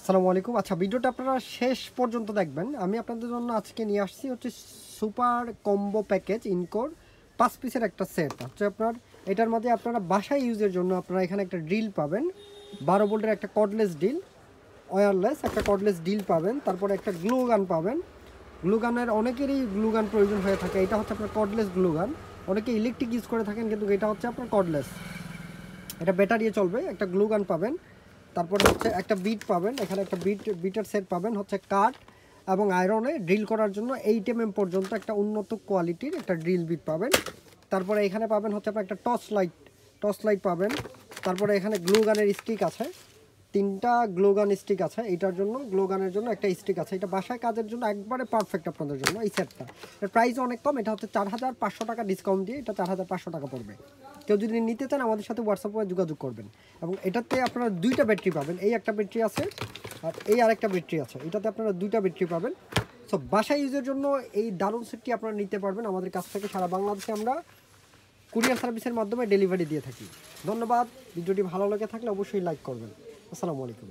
আসসালামু আলাইকুম। আচ্ছা, ভিডিওটা আপনারা শেষ পর্যন্ত দেখবেন। আমি আপনাদের জন্য আজকে নিয়ে আসছি হচ্ছে সুপার কম্বো প্যাকেজ ইনকোর ৫ পিসের একটা সেট। হচ্ছে আপনার এটার মধ্যে আপনারা বাসায় ইউজের জন্য আপনারা এখানে একটা ড্রিল পাবেন, ১২ ভোল্টের একটা কর্ডলেস ড্রিল, ওয়্যারলেস একটা কর্ডলেস ড্রিল পাবেন, তারপরে একটা গ্লু গান পাবেন। গ্লু গানের অনেকেরই গ্লু গান প্রয়োজন হয়ে থাকে। এটা হচ্ছে আপনার কর্ডলেস গ্লু গান। অনেকে ইলেকট্রিক ইউজ করে থাকেন, কিন্তু এটা হচ্ছে আপনার কর্ডলেস, এটা ব্যাটারি চলবে। একটা গ্লু গান পাবেন, তারপরে হচ্ছে একটা বিট পাবেন, এখানে একটা বিটের সেট পাবেন, হচ্ছে কাঠ এবং আয়রনে ড্রিল করার জন্য 8 mm পর্যন্ত একটা উন্নত কোয়ালিটির একটা ড্রিল বিট পাবেন। তারপরে এখানে পাবেন হচ্ছে আপনার একটা টর্চ লাইট পাবেন। তারপরে এখানে গ্লু গানের স্টিক আছে, 3টা গ্লু গান স্টিক আছে। এইটার জন্য গ্লু গানের জন্য একটা স্টিক আছে। এটা বাসায় কাজের জন্য একবারে পারফেক্ট আপনাদের জন্য এই সেটটা। এর প্রাইস অনেক কম, এটা হচ্ছে 4,500 টাকা ডিসকাউন্ট দিয়ে এটা 4,500 টাকা পড়বে। কেউ যদি নিতে চান আমাদের সাথে হোয়াটসঅ্যাপে যোগাযোগ করবেন। এবং এটাতে আপনারা 2টা ব্যাটারি পাবেন, এই একটা ব্যাটারি আছে আর এই আরেকটা ব্যাটারি আছে, এটাতে আপনারা 2টা ব্যাটারি পাবেন। সো বাসায় ইউজের জন্য এই দারুণ সেটটি আপনারা নিতে পারবেন আমাদের কাছ থেকে। সারা বাংলাদেশে আমরা কুরিয়ার সার্ভিসের মাধ্যমে ডেলিভারি দিয়ে থাকি। ধন্যবাদ। ভিডিওটি ভালো লেগে থাকলে অবশ্যই লাইক করবেন। আসসালামু আলাইকুম।